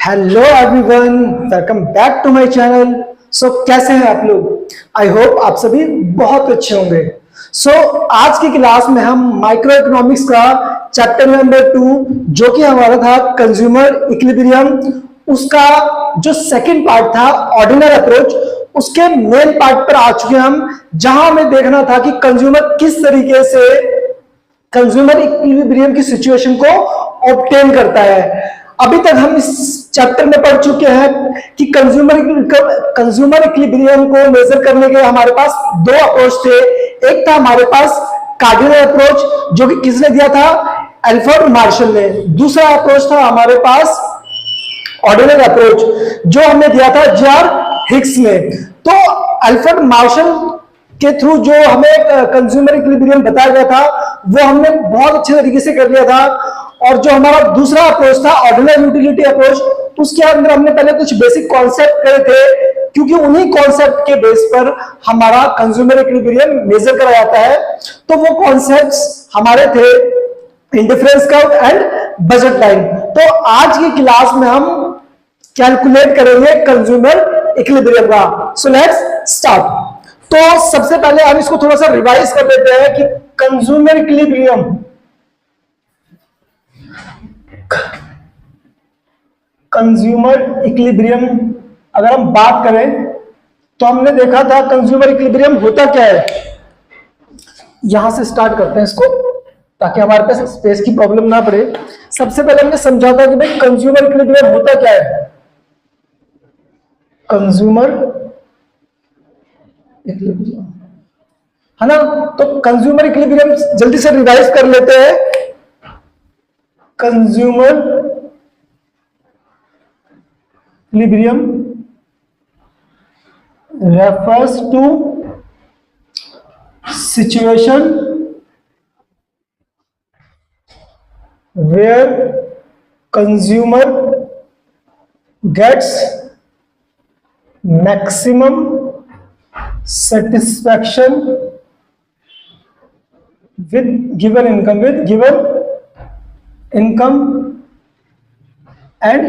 Hello everyone, welcome back to my channel. कैसे हैं आप लोग? आई होप आप सभी बहुत अच्छे होंगे। आज की क्लास में हम माइक्रो इकोनॉमिक्स का चैप्टर नंबर 2 जो कि हमारा था कंज्यूमर इक्विलिब्रियम, उसका जो सेकंड पार्ट था ऑर्डिनल अप्रोच, उसके मेन पार्ट पर आ चुके हम, जहां हमें देखना था कि कंज्यूमर किस तरीके से कंज्यूमर इक्विलिब्रियम की सिचुएशन को ऑब्टेन करता है। अभी तक हम इस चैप्टर में पढ़ चुके हैं कि कंज्यूमर इक्विलिब्रियम को मेजर करने के हमारे पास दो अप्रोच थे। एक था हमारे पास कार्डिनल अप्रोच, जो कि किसने दिया था? अल्फ्रेड मार्शल ने। दूसरा अप्रोच था हमारे पास ऑर्डिनल अप्रोच, जो हमने दिया था जे.आर. हिक्स ने। तो अल्फ्रेड मार्शल के थ्रू जो हमें कंज्यूमर इक्विलिब्रियम बताया गया था वो हमने बहुत अच्छे तरीके से कर लिया था। और जो हमारा दूसरा अप्रोच था ऑर्डिनल यूटिलिटी अप्रोच, उसके अंदर हमने पहले कुछ बेसिक कॉन्सेप्ट करे थे, क्योंकि उन्हीं कॉन्सेप्ट के बेस पर हमारा कंज्यूमर इक्विलिब्रियम मेजर करा जाता है। तो वो कॉन्सेप्ट्स हमारे थे indifference curve and budget line. तो आज की क्लास में हम कैलकुलेट करेंगे कंज्यूमर इक्विलिब्रियम का। So let's start. तो सबसे पहले हम इसको थोड़ा सा रिवाइज कर लेते हैं कि कंज्यूमर इक्विलिब्रियम अगर हम बात करें तो हमने देखा था कंज्यूमर इक्विलिब्रियम होता क्या है। यहां से स्टार्ट करते हैं इसको, ताकि हमारे पास स्पेस की प्रॉब्लम ना पड़े। सबसे पहले हमने समझा था कि भाई कंज्यूमर इक्विलिब्रियम होता क्या है। कंज्यूमर इक्विलिब्रियम है ना, तो कंज्यूमर इक्विलिब्रियम जल्दी से रिवाइज कर लेते हैं। Consumer equilibrium refers to situation where consumer gets maximum satisfaction with given income and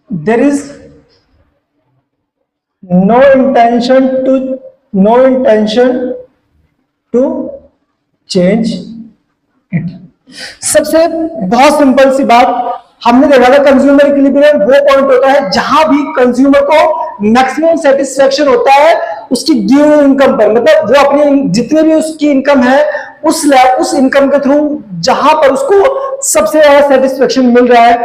there is no intention to change it। सबसे बहुत सिंपल सी बात हमने देखा था, कंज्यूमर इक्विलिब्रियम वो पॉइंट होता है जहां भी कंज्यूमर को मैक्सिमम सेटिस्फेक्शन होता है उसकी गिवन इनकम पर। मतलब वो अपनी जितनी भी उसकी इनकम है उस इनकम के थ्रू जहां पर उसको सबसे ज्यादा सेटिस्फेक्शन मिल रहा है,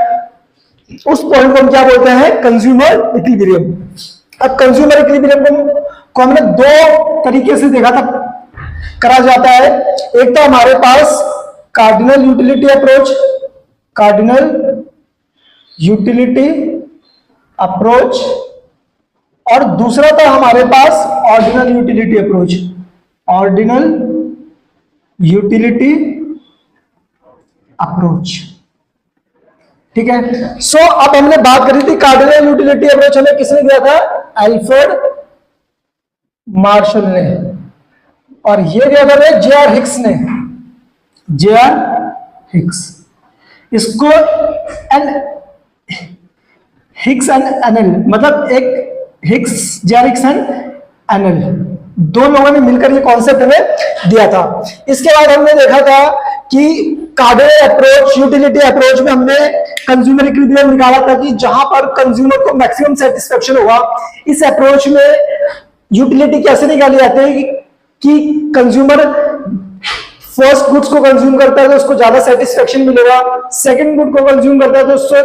उस पॉइंट को हम क्या बोलते हैं? Consumer equilibrium. अब कंज्यूमर इक्विलिब्रियम को हमने दो तरीके से देखा था करा जाता है। एक तो हमारे पास कार्डिनल यूटिलिटी अप्रोच और दूसरा था हमारे पास ऑर्डिनल यूटिलिटी अप्रोच। ठीक है। अब हमने बात करी थी कार्डिनल यूटिलिटी अप्रोच हमें किसने दिया था? अल्फ्रेड मार्शल ने। और ये दिया था जे.आर. हिक्स। इसको हिक्स एंड एनएल, मतलब एक Hicks, JR. Hicks and NL, दो लोगों ने मिलकर ये कॉन्सेप्ट हमें दिया था। इसके बाद हमने देखा था कि कार्डिनल अप्रोच यूटिलिटी अप्रोच में हमने कंज्यूमर इक्विलिब्रियम निकाला था कि जहां पर कंज्यूमर को मैक्सिमम सेटिस्फेक्शन होगा। इस अप्रोच में यूटिलिटी कैसे निकाली जाती है कि कंज्यूमर फर्स्ट गुड्स को कंज्यूम करता है तो उसको ज्यादा सेटिस्फेक्शन मिलेगा, सेकंड गुड को कंज्यूम करता है तो उससे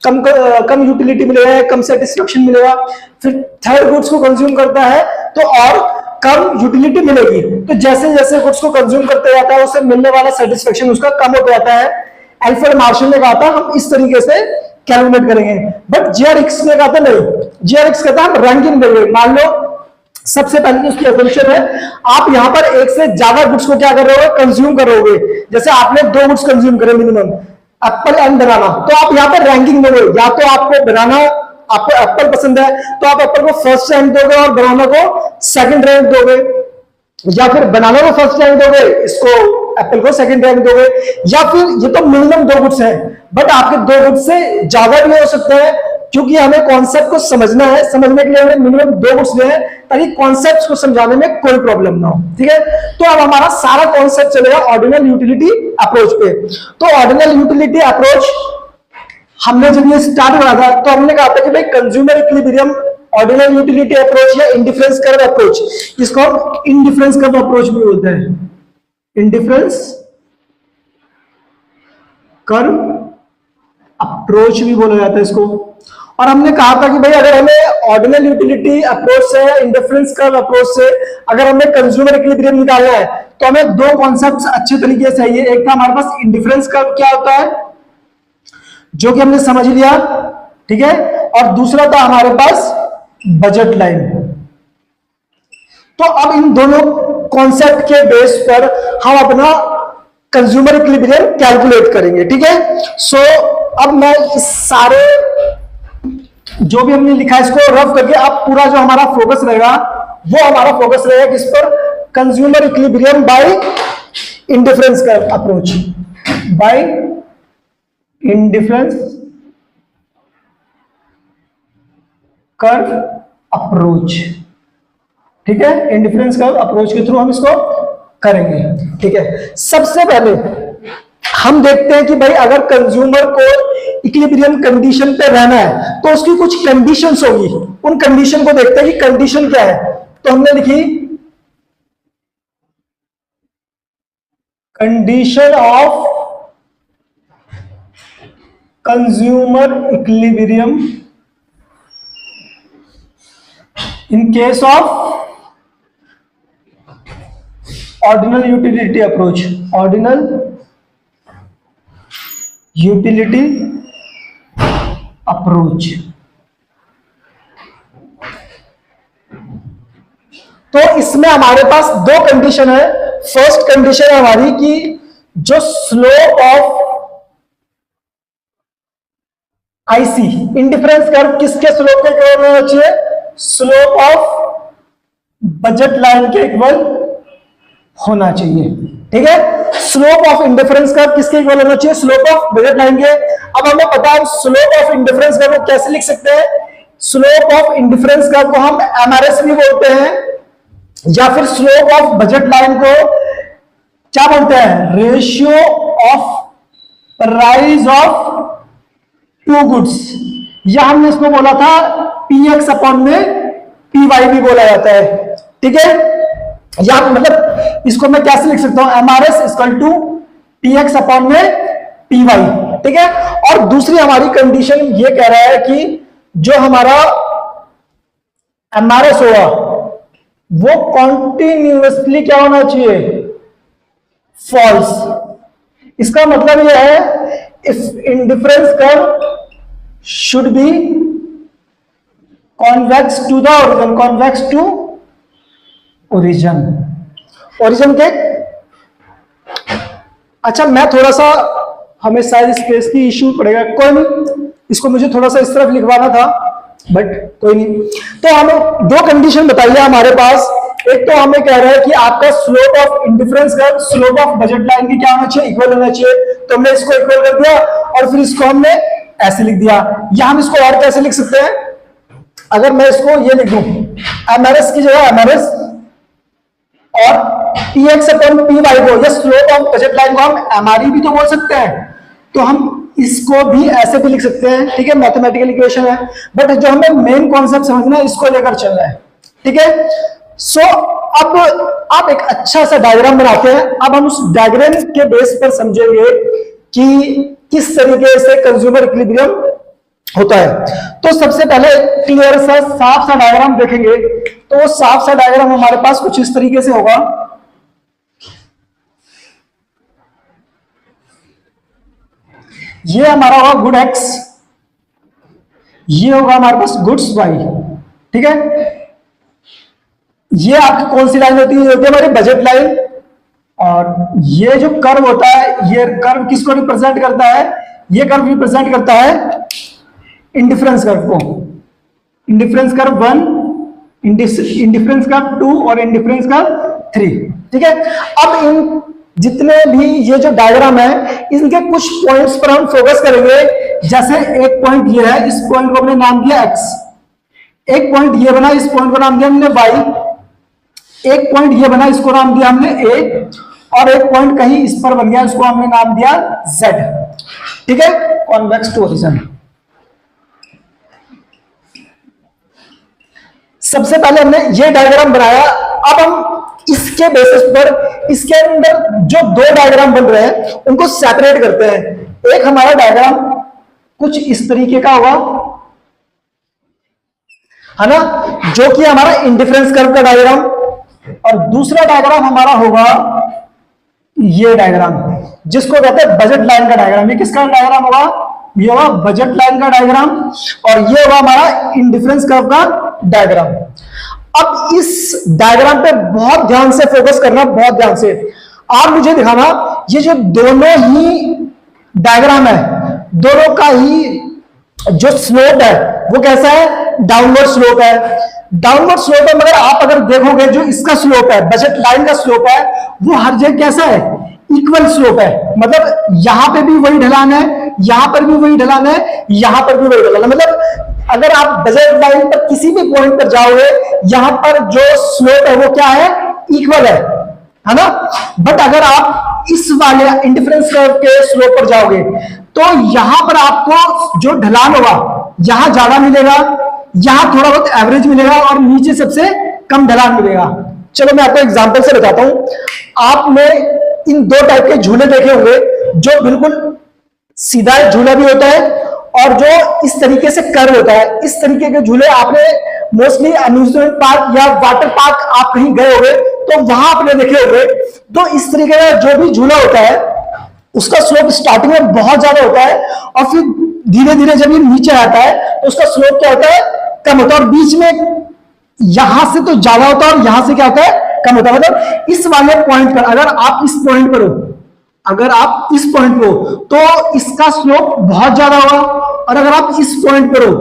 कम यूटिलिटी मिलेगा, कम सेटिस्फेक्शन मिलेगा, फिर थर्ड गुड्स को कंज्यूम करता है तो और कम यूटिलिटी मिलेगी। तो जैसे जैसे गुड्स को कंज्यूम करते जाता है उससे मिलने वाला सेटिस्फेक्शन उसका कम होता जाता है। अल्फ्रेड मार्शल ने कहा था हम इस तरीके से कैलकुलेट करेंगे, बट जे.आर. हिक्स ने कहा था नहीं। जे.आर. हिक्स कहता है हम रैंकिंग देंगे। मान लो सबसे पहले उसकी असम्पशन है आप यहां पर एक से ज्यादा गुड्स को क्या कर रहे हो? कंज्यूम करोगे। जैसे आपने 2 गुड्स कंज्यूम करे मिनिमम, एप्पल एंड बनाना, तो आप यहां पर रैंकिंग दोगे। या तो आपको बनाना, आपको एप्पल पसंद है तो आप एप्पल को फर्स्ट रैंक दोगे और बनाना को सेकंड रैंक दोगे, या फिर बनाना को फर्स्ट रैंक दोगे, इसको एप्पल को सेकंड रैंक दोगे, या फिर ये तो मिनिमम 2 गुड्स है, बट आपके 2 गुड्स से ज्यादा भी हो सकते हैं, क्योंकि हमें कॉन्सेप्ट को समझना है, समझने के लिए हमें मिनिमम 2 गुड्स लिए हैं ताकि कॉन्सेप्ट को समझाने में कोई प्रॉब्लम ना हो। ठीक है, तो अब हमारा सारा कॉन्सेप्ट चलेगा ऑर्डिनल यूटिलिटी अप्रोच पे। तो ऑर्डिनल यूटिलिटी अप्रोच हमने जब ये स्टार्ट करा था तो हमने कहा था कि भाई consumer equilibrium, ordinal utility approach या इंडिफरेंस कर्व अप्रोच, इसको हम इंडिफरेंस कर्व अप्रोच भी बोलते हैं, इंडिफरेंस कर्व अप्रोच भी बोला जाता है इसको। और हमने कहा था कि भाई अगर हमें ऑर्डिनल यूटिलिटी अप्रोच से या इंडिफरेंस कर्व अप्रोच से अगर हमें कंज्यूमर इक्विलिब्रियम निकालना है तो हमें 2 कॉन्सेप्ट्स अच्छे तरीके से चाहिए। एक था हमारे पास इंडिफरेंस कर्व क्या होता है, जो कि हमने समझ लिया, ठीक है, और दूसरा था हमारे पास बजट लाइन। तो अब इन दोनों कॉन्सेप्ट के बेस पर हम अपना कंज्यूमर इक्विलिब्रियम कैलकुलेट करेंगे। ठीक है, सो अब मैं इस सारे जो भी हमने लिखा है इसको रफ करके, अब पूरा जो हमारा फोकस रहेगा वो हमारा फोकस रहेगा किस पर, consumer equilibrium by indifference curve approach, by indifference curve approach. ठीक है, इंडिफरेंस कर्व अप्रोच के थ्रू हम इसको करेंगे। ठीक है, सबसे पहले हम देखते हैं कि भाई अगर कंज्यूमर को इक्विलिब्रियम कंडीशन पे रहना है तो उसकी कुछ कंडीशंस होगी, उन कंडीशन को देखते हैं कि कंडीशन क्या है। तो हमने लिखी condition of consumer equilibrium in case of ordinal utility approach, ordinal utility approach। तो इसमें हमारे पास 2 कंडीशन है। फर्स्ट कंडीशन है हमारी कि जो slope of IC, indifference curve किसके स्लोप के इक्वल होना चाहिए, स्लोप ऑफ बजट लाइन के इक्वल होना चाहिए। ठीक है, स्लोप ऑफ इंडिफरेंस कर्व किसके इक्वल होना चाहिए, स्लोप ऑफ बजट लाइन के। अब हमें पता है स्लोप ऑफ इंडिफरेंस कर्व को कैसे लिख सकते हैं, स्लोप ऑफ इंडिफरेंस कर्व को हम एमआरएस भी बोलते हैं, या फिर स्लोप ऑफ बजट लाइन को क्या बोलते हैं, ratio of price of 2 goods, या हमने इसको बोला था px अपॉन में py भी बोला जाता है। ठीक है, या मतलब इसको मैं कैसे लिख सकता हूं, MRS equal to px upon में py। ठीक है, और दूसरी हमारी कंडीशन ये कह रहा है कि जो हमारा एमआरएस होगा वो कॉन्टिन्यूअसली क्या होना चाहिए, फॉल्स। इसका मतलब यह है if indifference curve should be convex to the origin, convex to origin, origin के। अच्छा, मैं थोड़ा सा, हमें शायद स्पेस की इश्यू पड़ेगा, कोई नहीं, इसको मुझे थोड़ा सा इस तरफ लिखवाना था, बट कोई नहीं। तो हमें 2 कंडीशन बताइए हमारे पास। एक तो हमें कह रहा है कि आपका slope of indifference curve slope of budget line की क्या होना चाहिए, इक्वल होना चाहिए। तो हमने इसको इक्वल कर दिया और फिर इसको हमने ऐसे लिख दिया, या हम इसको और कैसे लिख सकते हैं, अगर मैं इसको ये लिख दूं, एमआरएस की जगह एमआरएस और px अपॉन py को, या स्लोप ऑफ बजट लाइन को हम एमआरई भी तो बोल सकते हैं, तो हम इसको भी ऐसे भी लिख सकते हैं। ठीक है, मैथमेटिकल इक्वेशन है, बट जो हमें मेन कॉन्सेप्ट समझना है इसको लेकर चलना है। ठीक है, सो अब आप एक अच्छा सा डायग्राम बनाते हैं। अब हम उस डायग्राम के बेस पर समझेंगे कि किस तरीके से कंज्यूमर इक्विलिब्रियम होता है। तो सबसे पहले क्लियर सा साफ सा डायग्राम देखेंगे, तो वो साफ सा डायग्राम हमारे पास कुछ इस तरीके से होगा। ये हमारा होगा गुड एक्स, ये होगा हमारे पास गुड्स वाई। ठीक है, ये आपकी कौन सी लाइन होती है, होती है हमारी बजट लाइन। और ये जो कर्व होता है, ये कर्व किसको रिप्रेजेंट करता है, ये कर्व रिप्रेजेंट करता है इंडिफरेंस कर्व को, इंडिफरेंस कर्व 1, इंडिफरेंस कर्व 2 और इंडिफरेंस कर्व 3। ठीक है, अब इन जितने भी ये जो डायग्राम है इनके कुछ पॉइंट्स पर हम फोकस करेंगे। जैसे एक पॉइंट ये है, इस पॉइंट को हमने नाम दिया x, एक पॉइंट ये बना, इस पॉइंट को नाम दिया हमने y, एक पॉइंट ये बना, इसको नाम दिया हमने a, और एक पॉइंट कहीं इस पर बन गया, इसको हमने नाम दिया z। ठीक है, कॉन्वेक्स टू ओरिजिन। सबसे पहले हमने ये डायग्राम बनाया। अब हम इसके बेसिस पर इसके अंदर जो दो डायग्राम बन रहे हैं उनको सेपरेट करते हैं। एक हमारा डायग्राम कुछ इस तरीके का होगा, है ना, जो कि हमारा इंडिफरेंस कर्व का डायग्राम, और दूसरा डायग्राम हमारा होगा ये डायग्राम, जिसको कहते हैं बजट लाइन का डायग्राम। ये किसका डायग्राम होगा? ये होगा बजट लाइन का डायग्राम, और ये होगा हमारा इंडिफरेंस कर्व का डायग्राम। अब इस डायग्राम पे बहुत ध्यान से फोकस करना, बहुत ध्यान से। आप मुझे दिखाना, ये जो दोनों ही डायग्राम है, दोनों का ही जो स्लोप है वो कैसा है? डाउनवर्ड स्लोप है। डाउनवर्ड स्लोप है, मगर आप अगर देखोगे जो इसका स्लोप है, बजट लाइन का स्लोप है, वो हर जगह कैसा है? इक्वल स्लोप है। मतलब यहां पे भी वही ढलान है, यहां पर भी वही ढलान है, यहां पर भी वही ढलान है। मतलब अगर आप बजट लाइन पर किसी भी पॉइंट पर जाओगे, यहां पर जो स्लोप है वो क्या है? इक्वल है ना। बट अगर आप इस वाले इंडिफरेंस कर्व के स्लोप पर जाओगे तो यहां पर आपको जो ढलान होगा यहां ज्यादा मिलेगा, यहां थोड़ा बहुत एवरेज मिलेगा, और नीचे सबसे कम ढलान मिलेगा। चलो मैं आपको एग्जांपल से बताता हूं। आपने इन दो टाइप के झूले देखे होंगे, जो बिल्कुल सीधा झूला भी होता है और जो इस तरीके से कर्व होता है। इस तरीके के झूले आपने मोस्टली अम्यूजमेंट पार्क या वाटर पार्क आप कहीं गए होंगे तो वहां आपने देखे होंगे। तो इस तरीके का जो भी झूला होता है उसका स्लोप स्टार्टिंग में बहुत ज्यादा होता है, और फिर धीरे धीरे जब ये नीचे आता है तो उसका स्लोप क्या होता है? कम होता है, और बीच में यहां से तो ज्यादा होता है और यहां से क्या होता है? कम होता है। मतलब इस वाले पॉइंट पर अगर आप इस पॉइंट पर हो, अगर आप इस पॉइंट पर हो तो इसका स्लोप बहुत ज्यादा होगा, और अगर आप इस पॉइंट पर हो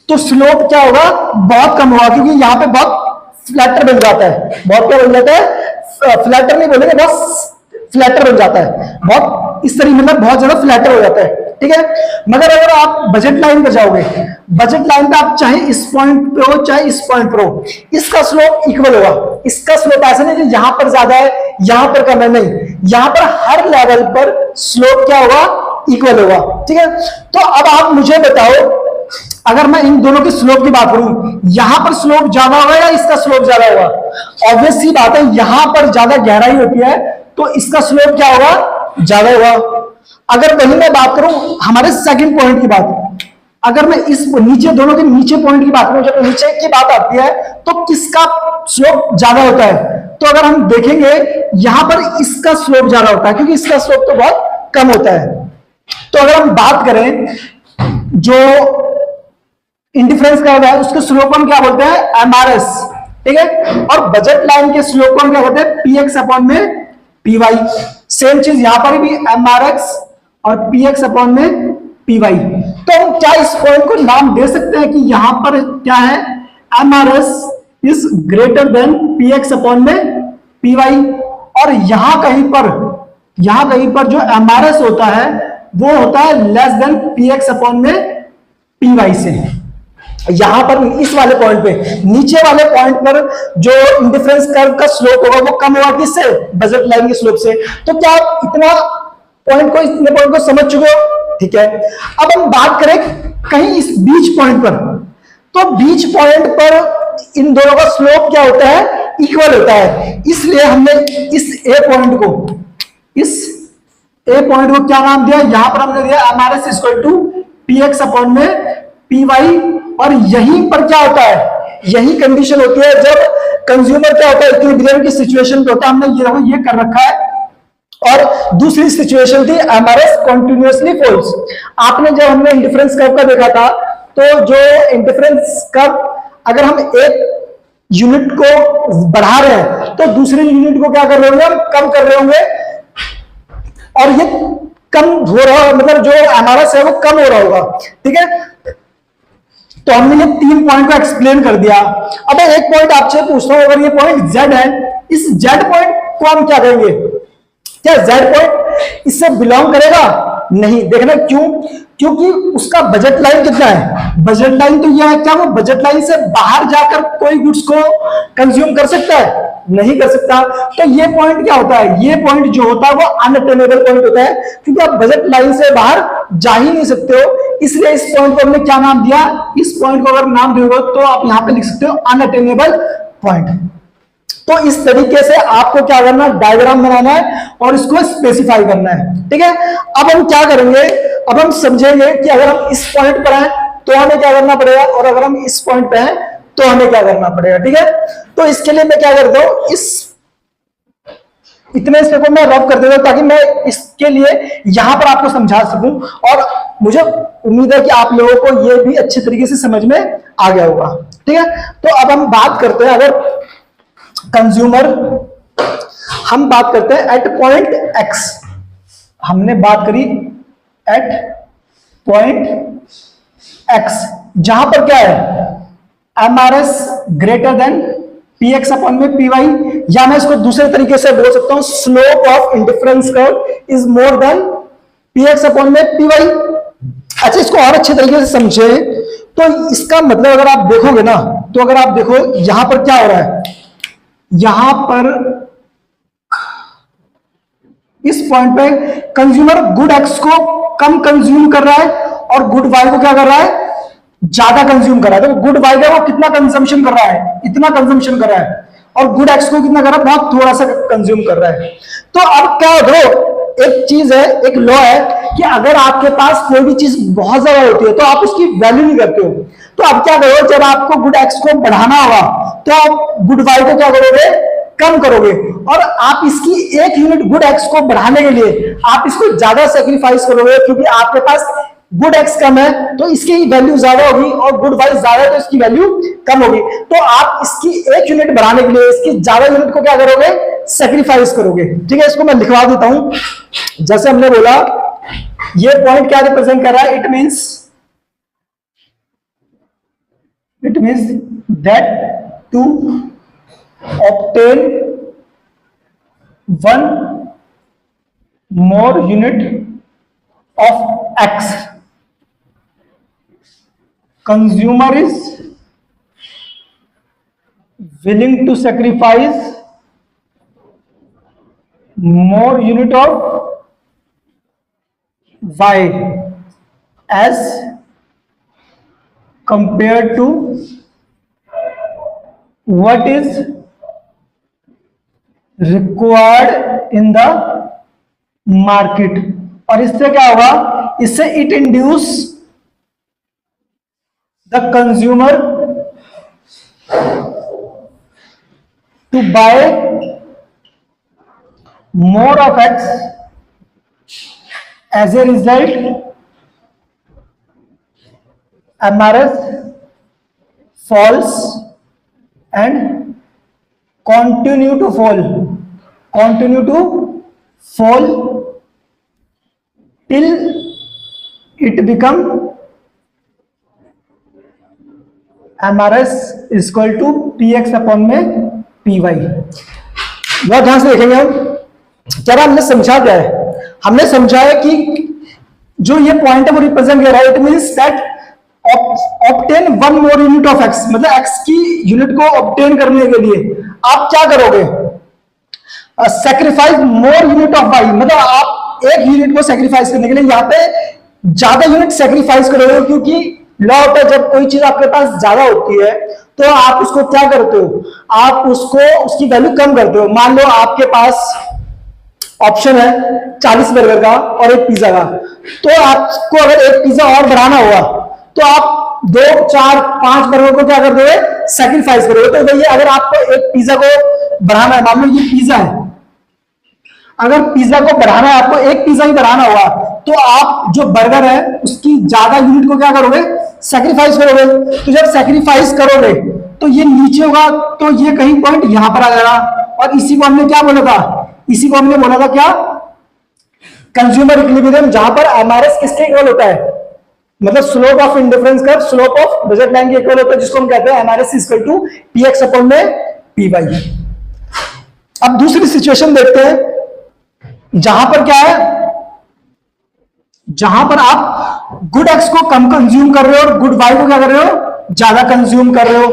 तो स्लोप क्या होगा? बहुत कम होगा, क्योंकि यहां पे बहुत फ्लैटर बन जाता है। बहुत क्या बन जाता है? फ्लैटर नहीं बोलेंगे, बहुत फ्लैटर बन जाता है, बहुत इस तरीके, मतलब बहुत ज्यादा फ्लैटर हो जाता है। ठीक है, मगर अगर आप बजट लाइन पर जाओगे, बजट लाइन पे आप चाहे इस पॉइंट पे हो चाहे इस पॉइंट पर हो, इसका स्लोप इक्वल होगा। इसका स्लोप ऐसा नहीं कि यहां पर ज्यादा है यहां पर कम है, नहीं, यहां पर हर लेवल पर स्लोप क्या होगा? इक्वल होगा। ठीक है, तो अब आप मुझे बताओ, अगर मैं इन दोनों के स्लोप की बात करूं, यहां पर स्लोप ज्यादा होगा या इसका स्लोप ज्यादा होगा? ऑब्वियस सी बात है, यहां पर ज्यादा गहराई होती है तो इसका स्लोप क्या होगा? ज्यादा होगा। अगर वही मैं बात करूं हमारे सेकंड पॉइंट की बात, अगर मैं इस नीचे दोनों के नीचे पॉइंट की बात करूं, जब नीचे की बात आती है तो किसका स्लोप ज्यादा होता है? तो अगर हम देखेंगे यहां पर इसका स्लोप ज्यादा होता है, क्योंकि इसका स्लोप तो बहुत कम होता है। तो अगर हम बात करें जो इंडिफरेंस कर्व है उसके स्लोप हम क्या बोलते हैं? एमआरएस। ठीक है, और बजट लाइन के स्लोप को हम क्या बोलते हैं? पीएक्स अपॉन में पीवाई। सेम चीज यहां पर भी एमआरएक्स और पीएक्स अपॉन में पीवाई। तो हम क्या इस पॉइंट को नाम दे सकते हैं कि यहां पर क्या है? MRS is greater than px upon में पीवाई, और यहां कहीं पर जो एमआरएस होता है वो होता है लेस देन पीएक्स अपॉन में पीवाई से। यहां पर इस वाले पॉइंट पे, नीचे वाले पॉइंट पर जो इंडिफरेंस कर्व का स्लोप होगा वो कम होगा, किससे? बजट लाइन के स्लोप से। तो क्या आप इतने पॉइंट को समझ चुके हो? ठीक है, अब हम बात करें कहीं इस बीच पॉइंट पर, तो बीच पॉइंट पर इन दोनों का स्लोप क्या होता है? इक्वल होता है। इसलिए हमने इस ए पॉइंट को क्या नाम दिया? यहां पर हमने दिया MRS equal to PX upon में पीवाई, और यहीं पर क्या होता है? यही कंडीशन होती है जब कंज्यूमर क्या होता है? इक्विलिब्रियम की सिचुएशन पे होता है। हमने ये कर रखा है, और दूसरी सिचुएशन थी एमआरएस कॉन्टिन्यूअसली फॉल्स। आपने जब हमने इंडिफरेंस कर्व का देखा था, तो जो इंडिफरेंस कर्व अगर हम एक यूनिट को बढ़ा रहे हैं तो दूसरे यूनिट को क्या कर रहे होंगे? हम कम कर रहे होंगे, और ये कम हो रहा, मतलब जो एमआरएस है वो कम हो रहा होगा। ठीक है, तो हमने ये 3 पॉइंट को एक्सप्लेन कर दिया। अब एक पॉइंट आपसे पूछता हूं, अगर ये पॉइंट Z है, इस Z पॉइंट को हम क्या कहेंगे? क्या जेड पॉइंट इससे बिलोंग करेगा? नहीं। देखना क्यों? क्योंकि उसका बजट लाइन कितना है? बजट लाइन तो यह है, क्या वो बजट लाइन से बाहर जाकर कोई गुड्स को कंज्यूम कर सकता है? नहीं कर सकता। तो ये पॉइंट क्या होता है? ये पॉइंट जो होता है वो अनअटेनेबल पॉइंट होता है, क्योंकि आप बजट लाइन से बाहर जा ही नहीं सकते हो। इसलिए इस पॉइंट को हमने क्या नाम दिया? इस पॉइंट को अगर नाम दोगे तो आप यहां पे लिख सकते हो अनअटेनेबल पॉइंट। तो इस तरीके से आपको क्या करना है? डायग्राम बनाना है और इसको स्पेसिफाई करना है। ठीक है, अब हम क्या करेंगे? अब हम समझेंगे कि अगर हम इस पॉइंट पर हैं तो हमें क्या करना पड़ेगा, और अगर हम इस पॉइंट पे हैं तो हमें क्या करना पड़ेगा। ठीक है, तो इसके लिए मैं क्या करता हूं, इतने हिस्से को मैं रफ कर देता हूं ताकि मैं इसके लिए यहां पर आपको समझा सकूं, और मुझे उम्मीद है कि आप लोगों को यह भी अच्छे तरीके से समझ में आ गया होगा। ठीक है, तो अब हम बात करते हैं, अगर कंज्यूमर, हम बात करते हैं एट पॉइंट एक्स, हमने बात करी एट पॉइंट एक्स, जहां पर क्या है? MRS greater than P X upon में पी वाई, या मैं इसको दूसरे तरीके से बोल सकता हूं, slope of indifference curve is more than P X upon में पी वाई। अच्छा, इसको और अच्छे तरीके से समझे तो इसका मतलब अगर आप देखोगे ना, तो अगर आप देखो यहां पर क्या हो रहा है, यहां पर इस पॉइंट पे कंज्यूमर गुड एक्स को कम कंज्यूम कर रहा है और गुड वाई को क्या कर रहा है? ज्यादा कंज्यूम कर रहा है। तो गुड वाई का वो कितना कंजम्पशन कर रहा है? इतना कंजम्पशन कर रहा है, और गुड एक्स को कितना कर रहा है? बहुत थोड़ा सा कंज्यूम कर रहा है। तो अब क्या हो, एक चीज है, एक लॉ है कि अगर आपके पास कोई भी चीज बहुत ज्यादा होती है तो आप उसकी वैल्यू नहीं करते हो। तो अब क्या करो, जब आपको गुड एक्स को बढ़ाना होगा तो आप गुड वाई को क्या करोगे? कम करोगे, और आप इसकी एक यूनिट गुड एक्स को बढ़ाने के लिए आप इसको ज्यादा सेक्रीफाइस करोगे, क्योंकि आपके पास गुड एक्स कम है तो इसकी वैल्यू ज्यादा होगी, और गुड वाई ज्यादा है तो इसकी वैल्यू कम होगी। तो आप इसकी एक यूनिट बढ़ाने के लिए इसकी ज्यादा यूनिट को क्या करोगे? सेक्रीफाइस करोगे। ठीक है, इसको मैं लिखवा देता हूं। जैसे हमने बोला, ये पॉइंट क्या रिप्रेजेंट कर रहा है? It means that to obtain one more unit of X, consumer is willing to sacrifice more unit of Y as compared to what is required in the market. और इससे क्या होगा? इससे it induce the consumer to buy more of X, as a result MRS falls and continue to fall till it become MRS is equal to px upon में py। बहुत ध्यान से देखेंगे हम। क्या हमने समझा क्या है? हमने समझा है कि जो ये पॉइंट है वो रिप्रेजेंट कर रहा है, it means that obtain one more unit of X, मतलब एक्स की यूनिट को ऑब्टेन करने के लिए आप क्या करोगे? Sacrifice more unit of Y, मतलब आप एक यूनिट को सेक्रीफाइस करने के लिए यहाँ पे ज्यादा यूनिट सेक्रीफाइस करोगे, क्योंकि लॉ होता है जब कोई चीज आपके पास ज्यादा होती है तो आप उसको क्या करते हो? आप उसको उसकी वैल्यू कम करते हो। मान लो आपके पास ऑप्शन है 40 बर्गर का और एक पिज्जा का, तो आपको अगर एक पिज्जा और बढ़ाना होगा तो आप 2, 4, 5 बर्गर को क्या कर दोगे? सैक्रिफाइस करोगे। तो भैया अगर आपको एक पिज्जा को बढ़ाना है, मान लो ये पिज्जा है, अगर पिज्जा को बढ़ाना है, आपको एक पिज्जा ही बढ़ाना होगा, तो आप जो बर्गर है उसकी ज्यादा यूनिट को क्या करोगे? सैक्रिफाइस करोगे। तो जब सैक्रिफाइस करोगे तो ये नीचे होगा, तो ये कहीं पॉइंट यहां पर आ जाएगा। और इसी को हमने क्या बोला था? इसी को हमने बोला था क्या? कंज्यूमर इक्विलिब्रियम, जहां पर एमआरएस किसके इक्वल होता है? मतलब slope of indifference curve slope of budget line के इक्वल होता है, जिसको हम कहते हैं MRS equal to PX upon में पीवाई। अब दूसरी सिचुएशन देखते हैं। जहां पर क्या है, जहां पर आप गुड एक्स को कम कंज्यूम कर रहे हो और गुड वाई को क्या कर रहे हो, ज्यादा कंज्यूम कर रहे हो।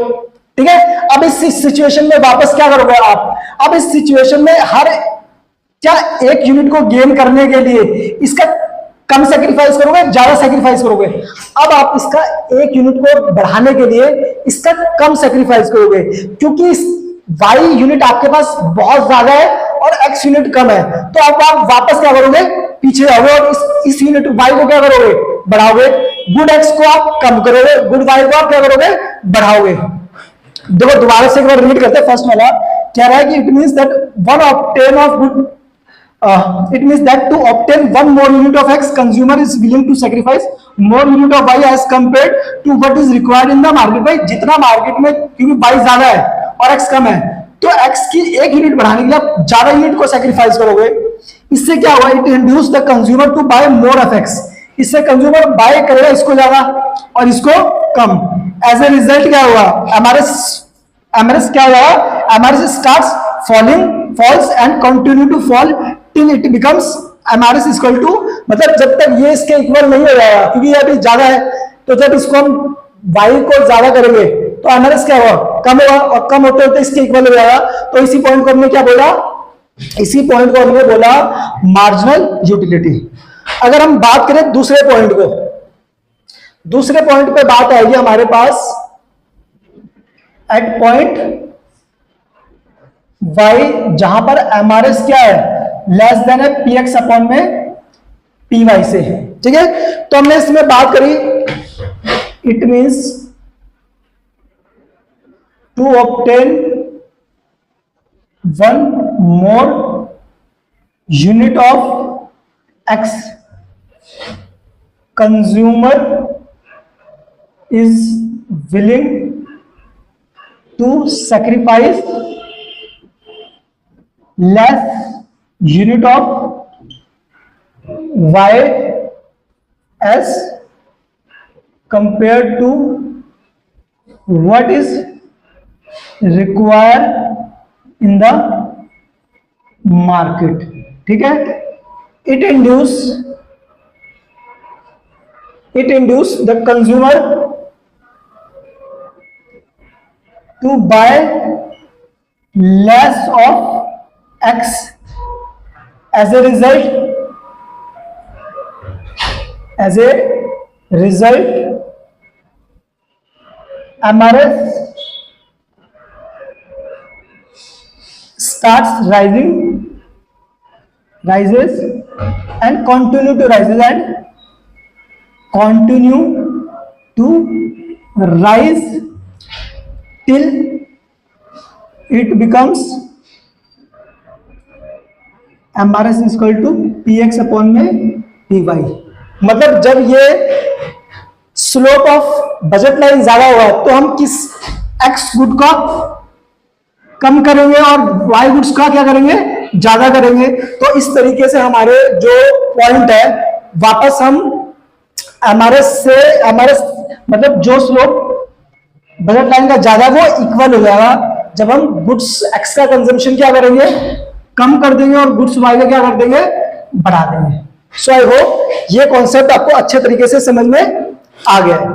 ठीक है, अब इस सिचुएशन में वापस क्या करोगे आप, अब इस सिचुएशन में हर क्या एक यूनिट को गेन करने के लिए इसका कम सेक्रीफाइस करोगे, ज्यादा सेक्रीफाइस करोगे। अब आप इसका एक यूनिट को बढ़ाने के लिए इसका कम सेक्रीफाइस करोगे, क्योंकि इस वाई यूनिट आपके पास बहुत ज्यादा है और एक्स यूनिट कम है। तो अब आप वापस क्या करोगे, पीछे जाओगे और इस यूनिट वाई को क्या करोगे, बढ़ाओगे। गुड एक्स को आप कम करोगे, गुड वाई को आप क्या करोगे, बढ़ाओगे। देखो दोबारा से एक बार रीड करते हैं। फर्स्ट वाला कह रहा है कि it means that one obtain of good it means that to obtain one more unit of x, consumer is willing to sacrifice more unit of y as compared to what is required in the market। भाई जितना market में, क्योंकि y ज्यादा है और x कम है, तो x की एक यूनिट बढ़ाने के लिए आप ज्यादा यूनिट को सैक्रिफाइस करोगे। इससे क्या हुआ, it induce the consumer to buy more of x। इससे कंज्यूमर बाय करेगा इसको ज्यादा और इसको कम। एज ए रिजल्ट क्या हुआ, एमआरएस क्या हुआ, MRS starts falls and continue to fall till it becomes MRS equal to, मतलब जब तक ये इसके इक्वल नहीं हो जाएगा, क्योंकि ये अभी ज्यादा है, तो जब इसको हम y को ज्यादा करेंगे तो MRS क्या होगा, कम होगा, और कम होते होते इसके इक्वल हो जाएगा। तो इसी पॉइंट को हमने क्या बोला, इसी पॉइंट को हमने बोला मार्जिनल यूटिलिटी। अगर हम बात करें दूसरे पॉइंट को, दूसरे पॉइंट पे बात आएगी हमारे पास एट पॉइंट y, जहां पर एमआरएस क्या है, लेस देन है पी एक्स अपॉन में पी वाई से। ठीक है, तो हमने इसमें बात करी, it means to obtain one more unit of X, consumer is willing to sacrifice less unit of y as compared to what is required in the market। ठीक है, it induce the consumer to buy less of x, as a result MRS starts rises and continue to rise till it becomes MRS equal to P X upon में P Y. मतलब जब ये slope of budget line ज्यादा होगा तो हम किस x good का कम करेंगे और वाई गुड्स का क्या करेंगे, ज्यादा करेंगे। तो इस तरीके से हमारे जो पॉइंट है, वापस हम एमआरएस मतलब जो स्लोप बजट लाइन का ज्यादा वो इक्वल हो जाएगा जब हम गुड्स एक्स का कंजम्पशन क्या करेंगे, कम कर देंगे और गुड्स वाई का क्या कर देंगे, बढ़ा देंगे। सो आई होप ये कॉन्सेप्ट आपको अच्छे तरीके से समझ में आ गया है।